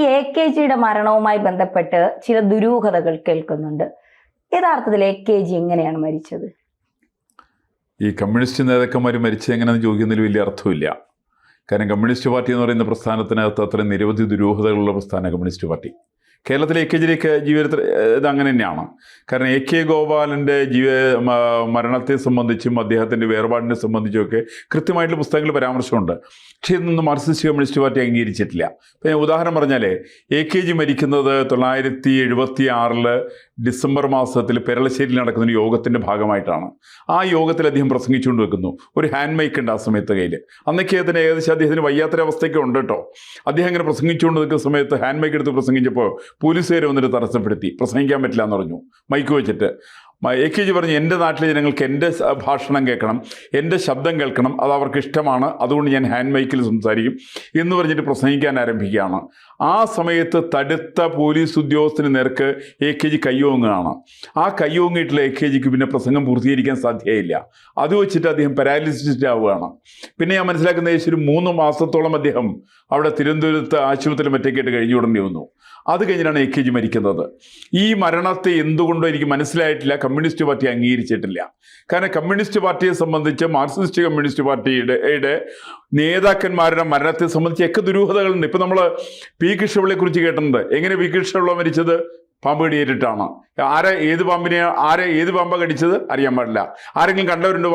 ഈ AKGയുടെ മരണവുമായി ബന്ധപ്പെട്ട് ചില ദുരൂഹതകൾ കേൾക്കുന്നുണ്ട്. യഥാർത്ഥത്തിൽ AKG എങ്ങനെയാണ് മരിച്ചത്? ഈ കമ്മ്യൂണിസ്റ്റ് നേതാക്കന്മാർ മരിച്ചത് എങ്ങനെയാണെന്ന് ചോദിക്കുന്നതിൽ വലിയ അർത്ഥമില്ല. കാരണം കമ്മ്യൂണിസ്റ്റ് പാർട്ടി എന്ന് പറയുന്ന പ്രസ്ഥാനത്തിനകത്ത് അത്രയും നിരവധി ദുരൂഹതകളുള്ള പ്രസ്ഥാനമാണ് കമ്മ്യൂണിസ്റ്റ് പാർട്ടി. കേരളത്തിലെ AKGയിലേക്ക് ജീവിതത്തിൽ ഇത് അങ്ങനെ തന്നെയാണ്. കാരണം AK ഗോപാലൻ്റെ മരണത്തെ സംബന്ധിച്ചും അദ്ദേഹത്തിൻ്റെ വേർപാടിനെ സംബന്ധിച്ചുമൊക്കെ കൃത്യമായിട്ടുള്ള പുസ്തകങ്ങളിൽ പരാമർശമുണ്ട്. പക്ഷേ ഇതൊന്നും മാർക്സിസ്റ്റ് കമ്മ്യൂണിസ്റ്റ് പാർട്ടി അംഗീകരിച്ചിട്ടില്ല. ഇപ്പം ഞാൻ ഉദാഹരണം പറഞ്ഞാൽ AKG മരിക്കുന്നത് 1976 ഡിസംബർ മാസത്തിൽ പെരളശ്ശേരിയിൽ നടക്കുന്ന ഒരു യോഗത്തിൻ്റെ ഭാഗമായിട്ടാണ്. ആ യോഗത്തിൽ അദ്ദേഹം പ്രസംഗിച്ചുകൊണ്ട് വെക്കുന്നു. ഒരു ഹാൻഡ് മൈക്ക് ഉണ്ട് ആ സമയത്ത് കയ്യിൽ. അന്നൊക്കെ അതിന് ഏകദേശം അദ്ദേഹത്തിന് വയ്യാത്തൊരവസ്ഥയൊക്കെ ഉണ്ട് കേട്ടോ. അദ്ദേഹം ഇങ്ങനെ പ്രസംഗിച്ചുകൊണ്ട് നിൽക്കുന്ന സമയത്ത് ഹാൻഡ് മൈക്ക് എടുത്ത് പ്രസംഗിച്ചപ്പോൾ പോലീസുകാർ വന്നിട്ട് തടസ്സപ്പെടുത്തി. പ്രസംഗിക്കാൻ പറ്റില്ല എന്ന് പറഞ്ഞു മൈക്ക് വെച്ചിട്ട്. AKG പറഞ്ഞു, എൻ്റെ നാട്ടിലെ ജനങ്ങൾക്ക് എൻ്റെ ഭാഷണം കേൾക്കണം, എൻ്റെ ശബ്ദം കേൾക്കണം, അത് അവർക്ക് ഇഷ്ടമാണ്, അതുകൊണ്ട് ഞാൻ ഹാൻഡ് മൈക്കിൽ സംസാരിക്കും എന്ന് പറഞ്ഞിട്ട് പ്രസംഗിക്കാൻ ആരംഭിക്കുകയാണ്. ആ സമയത്ത് തടുത്ത പോലീസ് ഉദ്യോഗസ്ഥന് നേർക്ക് AKG കയ്യോങ്ങുകയാണ്. ആ കയ്യോങ്ങിയിട്ടുള്ള AKGക്ക് പിന്നെ പ്രസംഗം പൂർത്തീകരിക്കാൻ സാധ്യതയില്ല. അത് വെച്ചിട്ട് അദ്ദേഹം പാരാലിസിസ് ആവുകയാണ്. പിന്നെ ഞാൻ മനസ്സിലാക്കുന്ന ഏകദേശം ഒരു 3 മാസത്തോളം അദ്ദേഹം അവിടെ തിരുവനന്തപുരത്ത് ആശുപത്രിയിൽ മറ്റേക്കായിട്ട് കഴിഞ്ഞുകൂടേണ്ടി വന്നു. അത് കഴിഞ്ഞിട്ടാണ് AKG മരിക്കുന്നത്. ഈ മരണത്തെ എന്തുകൊണ്ടോ എനിക്ക് മനസ്സിലായിട്ടില്ല, കമ്മ്യൂണിസ്റ്റ് പാർട്ടി അംഗീകരിച്ചിട്ടില്ല. കാരണം കമ്മ്യൂണിസ്റ്റ് പാർട്ടിയെ സംബന്ധിച്ച് മാർക്സിസ്റ്റ് കമ്മ്യൂണിസ്റ്റ് പാർട്ടിയുടെ നേതാക്കന്മാരുടെ മരണത്തെ സംബന്ധിച്ച് ഒക്കെ ദുരൂഹതകളുണ്ട്. ഇപ്പം നമ്മൾ പി കൃഷ്ണപിള്ളയെ കുറിച്ച് കേട്ടിട്ടുണ്ട്. എങ്ങനെ പി കൃഷ്ണപിള്ള മരിച്ചത്? പാമ്പ് കടിയേറ്റിട്ടാണ്. ഏത് പാമ്പ കടിച്ചത് അറിയാൻ പാടില്ല. ആരെങ്കിലും കണ്ടവരുണ്ടോ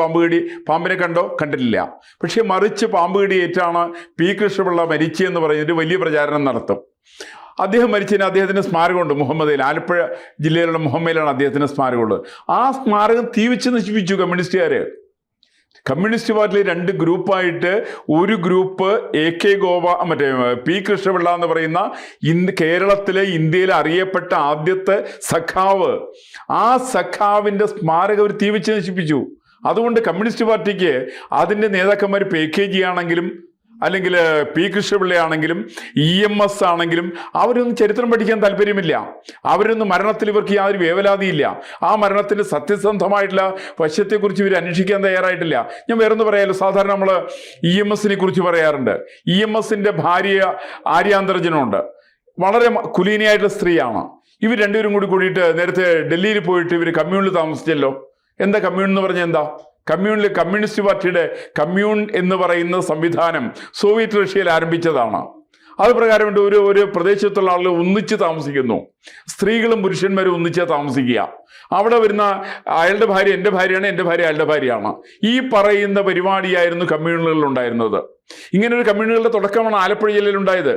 പാമ്പിനെ കണ്ടോ? കണ്ടിട്ടില്ല. പക്ഷേ മറിച്ച് പാമ്പ് കടിയേറ്റാണ് പി കൃഷ്ണപിള്ള മരിച്ചെന്ന് പറഞ്ഞിട്ട് വലിയ പ്രചാരണം നടത്തും. അദ്ദേഹം മരിച്ചതിന് അദ്ദേഹത്തിന് സ്മാരകമുണ്ട് മുഹമ്മദയിൽ. ആലപ്പുഴ ജില്ലയിലുള്ള മുഹമ്മയിലാണ് അദ്ദേഹത്തിന് സ്മാരകമുള്ളത്. ആ സ്മാരകം തീവച്ച് നശിപ്പിച്ചു കമ്മ്യൂണിസ്റ്റുകാർ. കമ്മ്യൂണിസ്റ്റ് പാർട്ടിയിൽ 2 ഗ്രൂപ്പായിട്ട് ഒരു ഗ്രൂപ്പ് പി കൃഷ്ണപിള്ള എന്ന് പറയുന്ന കേരളത്തിലെ ഇന്ത്യയിൽ അറിയപ്പെട്ട ആദ്യത്തെ സഖാവ്, ആ സഖാവിൻ്റെ സ്മാരകം അവർ തീവച്ച് നശിപ്പിച്ചു. അതുകൊണ്ട് കമ്മ്യൂണിസ്റ്റ് പാർട്ടിക്ക് അതിൻ്റെ നേതാക്കന്മാർ AKG ആണെങ്കിലും അല്ലെങ്കിൽ പി കൃഷ്ണപിള്ളയാണെങ്കിലും EMS ആണെങ്കിലും അവരൊന്നും ചരിത്രം പഠിക്കാൻ താല്പര്യമില്ല. അവരൊന്നും മരണത്തിൽ ഇവർക്ക് യാതൊരു വേവലാതിയില്ല. ആ മരണത്തിൻ്റെ സത്യസന്ധമായിട്ടുള്ള വശത്തെക്കുറിച്ച് ഇവർ അന്വേഷിക്കാൻ തയ്യാറായിട്ടില്ല. ഞാൻ വേറൊന്ന് പറയാമല്ലോ. സാധാരണ നമ്മൾ EMSനെ കുറിച്ച് പറയാറുണ്ട്. EMSൻ്റെ ഭാര്യ ആര്യാന്തർജനമുണ്ട്. വളരെ കുലീനയായിട്ടുള്ള സ്ത്രീയാണ്. ഇവർ രണ്ടുപേരും കൂടിയിട്ട് നേരത്തെ ഡൽഹിയിൽ പോയിട്ട് ഇവർ കമ്മ്യൂണിൽ താമസിച്ചല്ലോ. എന്താ കമ്മ്യൂൺ എന്ന് പറഞ്ഞാൽ എന്താ? കമ്മ്യൂണിസ്റ്റ് പാർട്ടിയുടെ കമ്മ്യൂൺ എന്ന് പറയുന്ന സംവിധാനം സോവിയറ്റ് റഷ്യയിൽ ആരംഭിച്ചതാണ്. അത് പ്രകാരം ഒരു പ്രദേശത്തുള്ള ആളുകൾ ഒന്നിച്ച് താമസിക്കുന്നു. സ്ത്രീകളും പുരുഷന്മാരും ഒന്നിച്ച് താമസിക്കുക. അവിടെ വരുന്ന അയാളുടെ ഭാര്യ എൻ്റെ ഭാര്യയാണ്, എൻ്റെ ഭാര്യ അയാളുടെ ഭാര്യയാണ്. ഈ പറയുന്ന പരിപാടിയായിരുന്നു കമ്മ്യൂണുകളിൽ ഉണ്ടായിരുന്നത്. ഇങ്ങനെ ഒരു കമ്മ്യൂണുകളുടെ തുടക്കമാണ് ആലപ്പുഴ ജില്ലയിൽ ഉണ്ടായത്.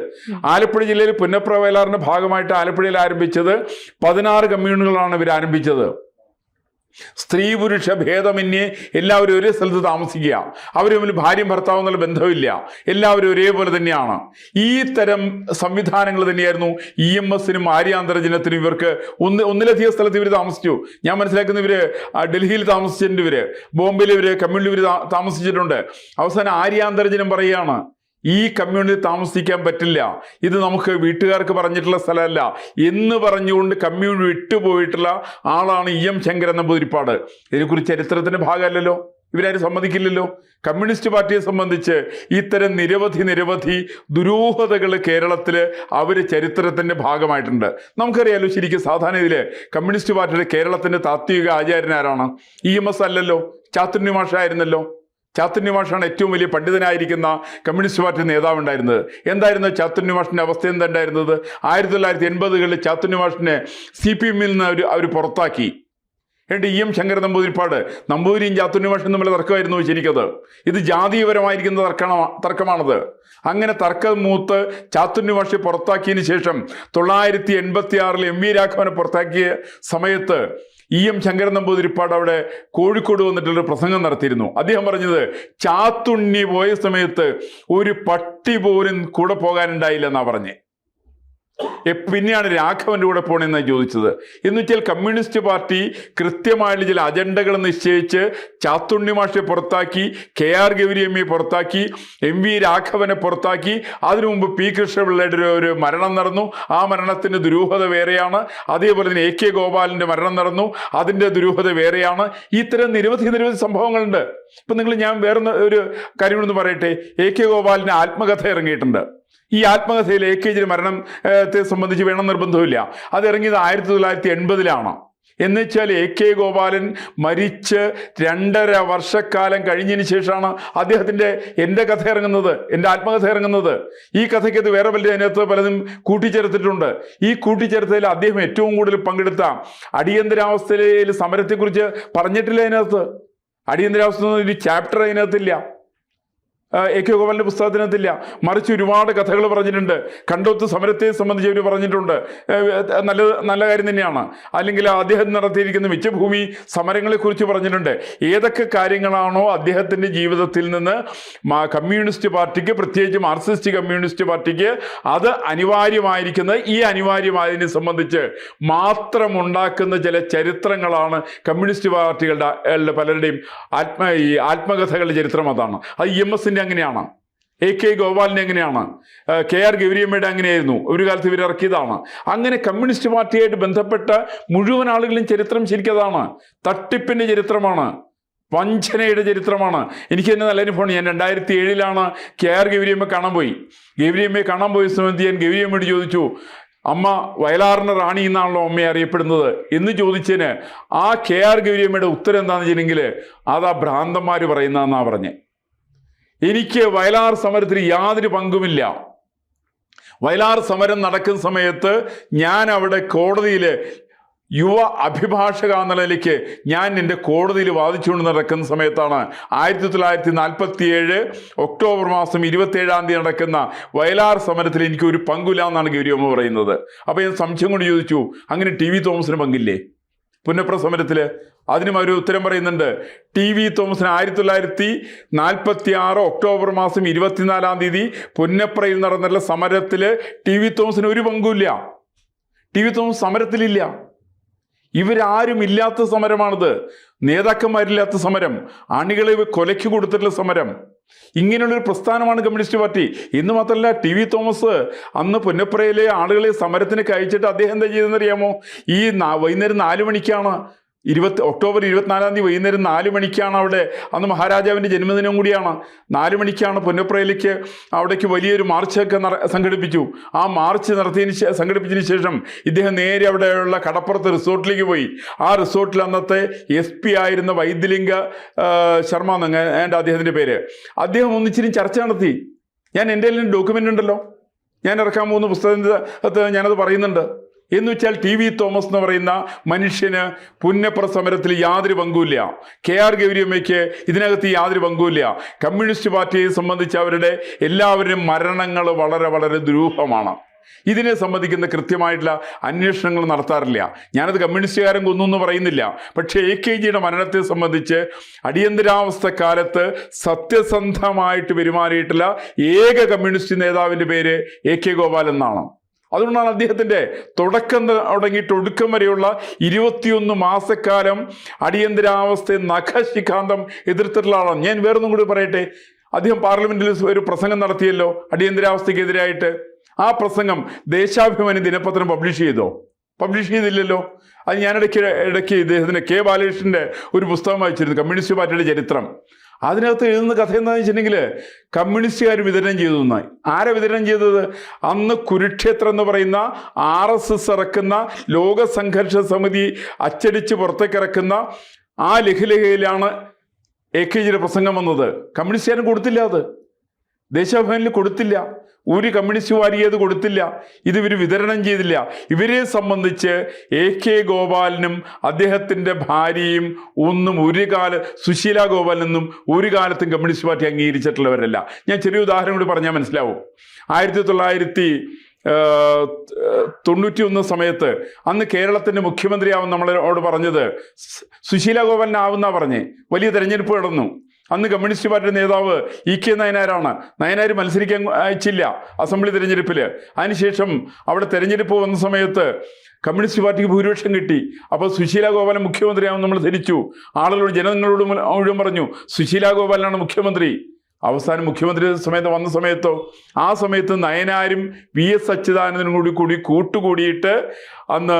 ആലപ്പുഴ ജില്ലയിൽ പുന്നപ്ര വയലാറിന്റെ ഭാഗമായിട്ട് ആലപ്പുഴയിൽ ആരംഭിച്ചത് 16 കമ്മ്യൂണുകളാണ് ഇവർ ആരംഭിച്ചത്. സ്ത്രീ പുരുഷ ഭേദമന്യേ എല്ലാവരും ഒരേ സ്ഥലത്ത് താമസിക്കുക. അവർ തമ്മിൽ ഭാര്യയും ഭർത്താവും എന്നുള്ള ബന്ധമില്ല. എല്ലാവരും ഒരേപോലെ തന്നെയാണ്. ഈ തരം സംവിധാനങ്ങൾ തന്നെയായിരുന്നു EMSനും ആര്യാന്തർജനത്തിനും. ഇവർക്ക് ഒന്നിലധികം സ്ഥലത്ത് ഇവർ താമസിച്ചു. ഞാൻ മനസ്സിലാക്കുന്ന ഇവർ ഡൽഹിയിൽ താമസിച്ചിട്ടുണ്ട്, ഇവർ ബോംബെയിൽ ഇവർ കമ്മ്യൂണിൽ ഇവർ താമസിച്ചിട്ടുണ്ട്. അവസാനം ആര്യാന്തർജനം പറയുകയാണ്, ഈ കമ്മ്യൂണിറ്റി താമസിക്കാൻ പറ്റില്ല, ഇത് നമുക്ക് വീട്ടുകാർക്ക് പറഞ്ഞിട്ടുള്ള സ്ഥലമല്ല എന്ന് പറഞ്ഞുകൊണ്ട് കമ്മ്യൂൺ വിട്ടുപോയിട്ടുള്ള ആളാണ് EM ശങ്കരൻ നമ്പൂതിരിപ്പാട്. ഇതിനെക്കുറിച്ച് ചരിത്രത്തിന്റെ ഭാഗമല്ലല്ലോ, ഇവരാരും സമ്മതിക്കില്ലല്ലോ. കമ്മ്യൂണിസ്റ്റ് പാർട്ടിയെ സംബന്ധിച്ച് ഇത്തരം നിരവധി ദുരൂഹതകൾ കേരളത്തിൽ അവർ ചരിത്രത്തിന്റെ ഭാഗമായിട്ടുണ്ട്. നമുക്കറിയാലോ. ശരിക്കും സാധാരണ ഇതിൽ കമ്മ്യൂണിസ്റ്റ് പാർട്ടിയുടെ കേരളത്തിന്റെ താത്വിക ആചാര്യനാരാണ്? EMS അല്ലല്ലോ, ചാത്തുണ്ണി മാഷായിരുന്നല്ലോ. ചാത്തുണ്ണി മാഷാണ് ഏറ്റവും വലിയ പണ്ഡിതനായിരിക്കുന്ന കമ്മ്യൂണിസ്റ്റ് പാർട്ടി നേതാവ് ഉണ്ടായിരുന്നത്. എന്തായിരുന്നു ചാത്തുണ്ണി മാഷിൻ്റെ അവസ്ഥ? എന്തായിരുന്നത്? 1980കളിൽ ചാത്തുണ്ണി മാഷിനെ CPM-ൽ നിന്ന് അവർ പുറത്താക്കി. എന്നിട്ട് EM ശങ്കരൻ നമ്പൂതിരിയും ചാത്തുണ്ണി മാഷും തമ്മിൽ തർക്കമായിരുന്നു ശരിക്കത്. ഇത് ജാതീയപരമായിരിക്കുന്ന തർക്കമാണത്. അങ്ങനെ തർക്കം മൂത്ത് ചാത്തുണ്ണി മാഷെ പുറത്താക്കിയതിന് ശേഷം 1986 MV രാഘവനെ പുറത്താക്കിയ സമയത്ത് EM ശങ്കരൻ നമ്പൂതിരിപ്പാട് അവിടെ കോഴിക്കോട് വന്നിട്ടൊരു പ്രസംഗം നടത്തിയിരുന്നു. അദ്ദേഹം പറഞ്ഞത്, ചാത്തുണ്ണി പോയ സമയത്ത് ഒരു പട്ടി പോലും കൂടെ പോകാനുണ്ടായില്ല എന്നാ പറഞ്ഞേ. പിന്നെയാണ് രാഘവന്റെ കൂടെ പോകണമെന്നാണ് ചോദിച്ചത്. എന്ന് വെച്ചാൽ കമ്മ്യൂണിസ്റ്റ് പാർട്ടി കൃത്യമായിട്ട് ചില അജണ്ടകൾ നിശ്ചയിച്ച് ചാത്തുണ്ണി മാഷെ പുറത്താക്കി, KR ഗൗരിയമ്മയെ പുറത്താക്കി, MV രാഘവനെ പുറത്താക്കി. അതിനു മുമ്പ് പി കൃഷ്ണപിള്ളയുടെ ഒരു മരണം നടന്നു. ആ മരണത്തിന്റെ ദുരൂഹത വേറെയാണ്. അതേപോലെ തന്നെ AK ഗോപാലിന്റെ മരണം നടന്നു, അതിന്റെ ദുരൂഹത വേറെയാണ്. ഇത്തരം നിരവധി സംഭവങ്ങളുണ്ട്. ഇപ്പൊ ഞാൻ വേറെ ഒരു കാര്യം ഒന്ന് പറയട്ടെ. AK ഗോപാലിന്റെ ആത്മകഥ ഇറങ്ങിയിട്ടുണ്ട്. ഈ ആത്മകഥയിൽ AKG മരണത്തെ സംബന്ധിച്ച് വേണം നിർബന്ധമില്ല. അത് ഇറങ്ങിയത് 1980-ലാണ്. എന്നുവെച്ചാൽ AK ഗോപാലൻ മരിച്ച് 2.5 വർഷക്കാലം കഴിഞ്ഞതിന് ശേഷമാണ് അദ്ദേഹത്തിൻ്റെ എൻ്റെ കഥ ഇറങ്ങുന്നത്, എൻ്റെ ആത്മകഥ ഇറങ്ങുന്നത്. ഈ കഥയ്ക്കത് വേറെ പല അതിനകത്ത് പലതും കൂട്ടിച്ചേർത്തിട്ടുണ്ട്. ഈ കൂട്ടിച്ചേർത്തതിൽ അദ്ദേഹം ഏറ്റവും കൂടുതൽ പങ്കെടുത്ത അടിയന്തരാവസ്ഥയിൽ സമരത്തെക്കുറിച്ച് പറഞ്ഞിട്ടില്ല. അതിനകത്ത് അടിയന്തരാവസ്ഥ ഒരു ചാപ്റ്റർ അതിനകത്തില്ല, AK ഗോപാലിൻ്റെ പുസ്തകത്തിനകത്തില്ല. മറിച്ച് ഒരുപാട് കഥകൾ പറഞ്ഞിട്ടുണ്ട്. കണ്ടോത്ത് സമരത്തെ സംബന്ധിച്ച് അവർ പറഞ്ഞിട്ടുണ്ട്. നല്ല കാര്യം തന്നെയാണ്. അല്ലെങ്കിൽ അദ്ദേഹം നടത്തിയിരിക്കുന്ന മിച്ചഭൂമി സമരങ്ങളെക്കുറിച്ച് പറഞ്ഞിട്ടുണ്ട്. ഏതൊക്കെ കാര്യങ്ങളാണോ അദ്ദേഹത്തിൻ്റെ ജീവിതത്തിൽ നിന്ന് കമ്മ്യൂണിസ്റ്റ് പാർട്ടിക്ക്, പ്രത്യേകിച്ച് മാർക്സിസ്റ്റ് കമ്മ്യൂണിസ്റ്റ് പാർട്ടിക്ക് അത് അനിവാര്യമായിരിക്കുന്നത്, ഈ അനിവാര്യമായതിനെ സംബന്ധിച്ച് മാത്രം ഉണ്ടാക്കുന്ന ചില ചരിത്രങ്ങളാണ് കമ്മ്യൂണിസ്റ്റ് പാർട്ടികളുടെ പലരുടെയും ആത്മകഥകളുടെ ചരിത്രം. അതാണ്. അത് EMSൻ്റെ അങ്ങനെയാണ്, AK ഗോപാലിൻ്റെ എങ്ങനെയാണ്, KR ഗൗരിയമ്മയുടെ അങ്ങനെയായിരുന്നു. ഒരു കാലത്ത് ഇവർ ഇറക്കിയതാണ്. അങ്ങനെ കമ്മ്യൂണിസ്റ്റ് പാർട്ടിയായിട്ട് ബന്ധപ്പെട്ട മുഴുവൻ ആളുകളും ചരിത്രം ശരിക്കതാണ്. തട്ടിപ്പിൻ്റെ ചരിത്രമാണ്, വഞ്ചനയുടെ ചരിത്രമാണ്. എനിക്ക് തന്നെ നല്ല അനുഭവമാണ്. ഞാൻ 2007-ലാണ് KR ഗൗരിയമ്മയെ കാണാൻ പോയി. ഗൗരിയമ്മയെ കാണാൻ പോയ സമയത്ത് ഞാൻ ഗൗരിയമ്മയോട് ചോദിച്ചു, അമ്മ വയലാറിൻ്റെ റാണി എന്നാണല്ലോ അമ്മയെ അറിയപ്പെടുന്നത് എന്ന് ചോദിച്ചതിന് ആ KR ഗൗരിയമ്മയുടെ ഉത്തരം എന്താണെന്ന് വെച്ചിട്ടുണ്ടെങ്കിൽ അതാ ഭ്രാന്തന്മാർ പറയുന്നതെന്നാണ് പറഞ്ഞത്. എനിക്ക് വയലാർ സമരത്തിൽ യാതൊരു പങ്കുമില്ല. വയലാർ സമരം നടക്കുന്ന സമയത്ത് ഞാൻ അവിടെ കോടതിയിൽ യുവ അഭിഭാഷക എന്ന നിലയ്ക്ക് ഞാൻ എൻ്റെ കോടതിയിൽ വാദിച്ചുകൊണ്ട് നടക്കുന്ന സമയത്താണ് 1947 ഒക്ടോബർ മാസം 27 നടക്കുന്ന വയലാർ സമരത്തിൽ എനിക്ക് ഒരു പങ്കുമില്ല എന്നാണ് ഗൗരിയമ്മ പറയുന്നത്. അപ്പോൾ ഞാൻ സംശയം കൊണ്ട് ചോദിച്ചു, അങ്ങനെ TV തോമസിന് പങ്കില്ലേ പുന്നപ്ര സമരത്തിൽ? അതിനും അവർ ഉത്തരം പറയുന്നുണ്ട്. TV തോമസിന് 1946 ഒക്ടോബർ മാസം 24 പുന്നപ്രയിൽ നടന്നുള്ള സമരത്തിൽ TV തോമസിന് ഒരു പങ്കുമില്ല. TV Thomas സമരത്തിലില്ല. ഇവരാരും ഇല്ലാത്ത സമരമാണിത്. നേതാക്കന്മാരില്ലാത്ത സമരം, അണികളെ കൊലയ്ക്ക് കൊടുത്തിട്ടുള്ള സമരം. ഇങ്ങനെയുള്ളൊരു പ്രസ്ഥാനമാണ് കമ്മ്യൂണിസ്റ്റ് പാർട്ടി. എന്ന് മാത്രമല്ല, TV തോമസ് അന്ന് പുന്നപ്രയിലെ ആളുകളെ സമരത്തിന് അയച്ചിട്ട് അദ്ദേഹം എന്താ ചെയ്തെന്നറിയാമോ? ഈ വൈകുന്നേരം 4 മണിക്കാണ് ഒക്ടോബർ 24 വൈകുന്നേരം 4 മണിക്കാണ് അവിടെ, അന്ന് മഹാരാജാവിൻ്റെ ജന്മദിനം കൂടിയാണ്, 4 മണിക്കാണ് പുന്നപ്രയിലേക്ക് അവിടേക്ക് വലിയൊരു മാർച്ചൊക്കെ സംഘടിപ്പിച്ചു. ആ മാർച്ച് സംഘടിപ്പിച്ചതിന് ശേഷം ഇദ്ദേഹം നേരെ അവിടെയുള്ള കടപ്പുറത്ത് റിസോർട്ടിലേക്ക് പോയി. ആ റിസോർട്ടിൽ അന്നത്തെ SP ആയിരുന്ന വൈദ്യലിംഗ ശർമ്മ എന്നങ്ങ് അദ്ദേഹത്തിൻ്റെ പേര്, അദ്ദേഹം ഒന്നിച്ചിരി ചർച്ച നടത്തി. ഞാൻ എൻ്റെ ഡോക്യുമെൻ്റ് ഉണ്ടല്ലോ, ഞാൻ ഇറക്കാൻ പോകുന്ന പുസ്തകത്തിൽ ഞാനത് പറയുന്നുണ്ട്. എന്ന് വെച്ചാൽ TV തോമസ് എന്ന് പറയുന്ന മനുഷ്യന് പുന്നപ്ര സമരത്തിൽ യാതൊരു പങ്കുമില്ല. KR ഗൗരിയമ്മയ്ക്ക് ഇതിനകത്ത് യാതൊരു പങ്കുമില്ല. കമ്മ്യൂണിസ്റ്റ് പാർട്ടിയെ സംബന്ധിച്ച് അവരുടെ എല്ലാവരുടെയും മരണങ്ങൾ വളരെ വളരെ ദുരൂഹമാണ്. ഇതിനെ സംബന്ധിക്കുന്ന കൃത്യമായിട്ടുള്ള അന്വേഷണങ്ങൾ നടത്താറില്ല. ഞാനത് കമ്മ്യൂണിസ്റ്റുകാരൻ കൊന്നു എന്ന് പറയുന്നില്ല. പക്ഷേ AKGയുടെ മരണത്തെ സംബന്ധിച്ച് അടിയന്തരാവസ്ഥ കാലത്ത് സത്യസന്ധമായിട്ട് പെരുമാറിയിട്ടുള്ള ഏക കമ്മ്യൂണിസ്റ്റ് നേതാവിൻ്റെ പേര് AK ഗോപാൽ എന്നാണ്. അതുകൊണ്ടാണ് അദ്ദേഹത്തിൻ്റെ തുടക്കം തുടങ്ങിയിട്ട് ഒടുക്കം വരെയുള്ള 21 മാസക്കാലം അടിയന്തരാവസ്ഥയെ നഖശിഖാന്തം എതിർത്തിട്ടുള്ള ആളാണ്. ഞാൻ വേറൊന്നും കൂടി പറയട്ടെ. അദ്ദേഹം പാർലമെന്റിൽ ഒരു പ്രസംഗം നടത്തിയല്ലോ അടിയന്തരാവസ്ഥയ്ക്കെതിരായിട്ട്. ആ പ്രസംഗം ദേശാഭിമാനി ദിനപത്രം പബ്ലിഷ് ചെയ്തില്ലല്ലോ. അത് ഞാൻ ഇടയ്ക്ക് ഇദ്ദേഹത്തിന് K ബാലകൃഷ്ണൻ്റെ ഒരു പുസ്തകം വായിച്ചിരുന്നു, കമ്മ്യൂണിസ്റ്റ് പാർട്ടിയുടെ ചരിത്രം. അതിനകത്ത് എഴുതുന്ന കഥ എന്താണെന്ന് വെച്ചിട്ടുണ്ടെങ്കിൽ കമ്മ്യൂണിസ്റ്റുകാർ വിതരണം ചെയ്തു എന്നായി. ആരെ വിതരണം ചെയ്തത്? അന്ന് കുരുക്ഷേത്രം എന്ന് പറയുന്ന RSS ഇറക്കുന്ന ലോക സംഘർഷ സമിതി അച്ചടിച്ച് പുറത്തേക്ക് ഇറക്കുന്ന ആ ലഘുലേഖയിലാണ് AKGയുടെ പ്രസംഗം വന്നത്. കമ്മ്യൂണിസ്റ്റുകാരും കൊടുത്തില്ല, അത് ദേശാഭിമാനിൽ കൊടുത്തില്ല, ഒരു കമ്മ്യൂണിസ്റ്റ് വാരിക അത് കൊടുത്തില്ല. ഇത് ഇവർ വിതരണം ചെയ്തില്ല. ഇവരെ സംബന്ധിച്ച് AK ഗോപാലനും അദ്ദേഹത്തിൻ്റെ ഭാര്യയും സുശീല ഗോപാലനും ഒരു കാലത്തും കമ്മ്യൂണിസ്റ്റ് പാർട്ടി അംഗീകരിച്ചിട്ടുള്ളവരല്ല. ഞാൻ ചെറിയ ഉദാഹരണം കൂടി പറഞ്ഞാൽ മനസ്സിലാവും. 1991 സമയത്ത് അന്ന് കേരളത്തിൻ്റെ മുഖ്യമന്ത്രിയാവും നമ്മളോട് പറഞ്ഞത് സുശീല ഗോപാലനാവുന്നാ പറഞ്ഞേ. വലിയ തെരഞ്ഞെടുപ്പ് നടന്നു. അന്ന് കമ്മ്യൂണിസ്റ്റ് പാർട്ടിയുടെ നേതാവ് EK നയനാരാണ്. നയനാർ മത്സരിക്കാൻ അയച്ചില്ല അസംബ്ലി തെരഞ്ഞെടുപ്പിൽ. അതിനുശേഷം അവിടെ തെരഞ്ഞെടുപ്പ് വന്ന സമയത്ത് കമ്മ്യൂണിസ്റ്റ് പാർട്ടിക്ക് ഭൂരിപക്ഷം കിട്ടി. അപ്പോൾ സുശീല ഗോപാലൻ മുഖ്യമന്ത്രിയാവും നമ്മൾ ധരിച്ചു. ആളുകളോട്, ജനങ്ങളോട് മുഴുവൻ പറഞ്ഞു സുശീല ഗോപാലനാണ് മുഖ്യമന്ത്രി. അവസാനം മുഖ്യമന്ത്രി സമയത്ത് വന്ന സമയത്തോ ആ സമയത്ത് നയനാരും VS അച്യുതാനന്ദനും കൂടി കൂട്ടുകൂടിയിട്ട് അന്ന്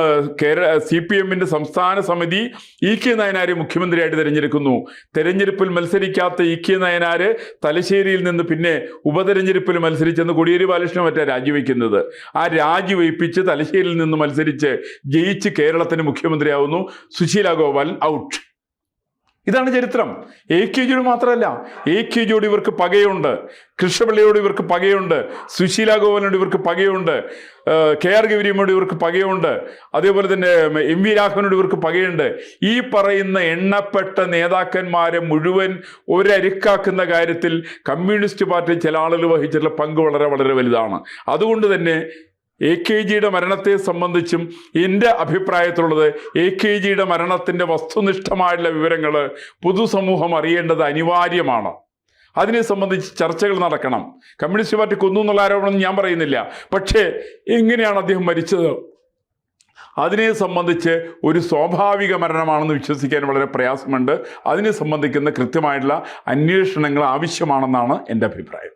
CPM-ന്റെ സംസ്ഥാന സമിതി EK നയനാരെ മുഖ്യമന്ത്രിയായിട്ട് തിരഞ്ഞെടുക്കുന്നു. തെരഞ്ഞെടുപ്പിൽ മത്സരിക്കാത്ത EK നയനാര് തലശ്ശേരിയിൽ നിന്ന് പിന്നെ ഉപതെരഞ്ഞെടുപ്പിൽ മത്സരിച്ചെന്ന് കോടിയേരി ബാലകൃഷ്ണൻ മറ്റാ രാജിവെക്കുന്നത്. ആ രാജിവയ്പ്പിച്ച് തലശ്ശേരിയിൽ നിന്ന് മത്സരിച്ച് ജയിച്ച് കേരളത്തിന് മുഖ്യമന്ത്രിയാവുന്നു. സുശീല ഗോപാൽ ഔട്ട്. ഇതാണ് ചരിത്രം. AKജിയോട് മാത്രമല്ല, AKജിയോട് ഇവർക്ക് പകയുണ്ട്, കൃഷ്ണപിള്ളയോട് ഇവർക്ക് പകയുണ്ട്, സുശീല ഗോപാലിനോട് ഇവർക്ക് പകയുണ്ട്, KR ഗൗരിയമ്മയോട് ഇവർക്ക് പകയുണ്ട്, അതേപോലെ തന്നെ MV രാഘവനോട് ഇവർക്ക് പകയുണ്ട്. ഈ പറയുന്ന എണ്ണപ്പെട്ട നേതാക്കന്മാരെ മുഴുവൻ ഒരരുക്കാക്കുന്ന കാര്യത്തിൽ കമ്മ്യൂണിസ്റ്റ് പാർട്ടി ചില ആളുകൾ വഹിച്ചിട്ടുള്ള പങ്ക് വളരെ വളരെ വലുതാണ്. അതുകൊണ്ട് തന്നെ AKജിയുടെ മരണത്തെ സംബന്ധിച്ചും എൻ്റെ അഭിപ്രായത്തിലുള്ളത് AKജിയുടെ മരണത്തിൻ്റെ വസ്തുനിഷ്ഠമായുള്ള വിവരങ്ങൾ പൊതുസമൂഹം അറിയേണ്ടത് അനിവാര്യമാണ്. അതിനെ സംബന്ധിച്ച് ചർച്ചകൾ നടക്കണം. കമ്മ്യൂണിസ്റ്റ് പാർട്ടി കൊന്നു എന്നുള്ള ആരോപണം ഞാൻ പറയുന്നില്ല. പക്ഷേ എങ്ങനെയാണ് അദ്ദേഹം മരിച്ചത്, അതിനെ സംബന്ധിച്ച് ഒരു സ്വാഭാവിക മരണമാണെന്ന് വിശ്വസിക്കാൻ വളരെ പ്രയാസമുണ്ട്. അതിനെ സംബന്ധിക്കുന്ന കൃത്യമായിട്ടുള്ള അന്വേഷണങ്ങൾ ആവശ്യമാണെന്നാണ് എൻ്റെ അഭിപ്രായം.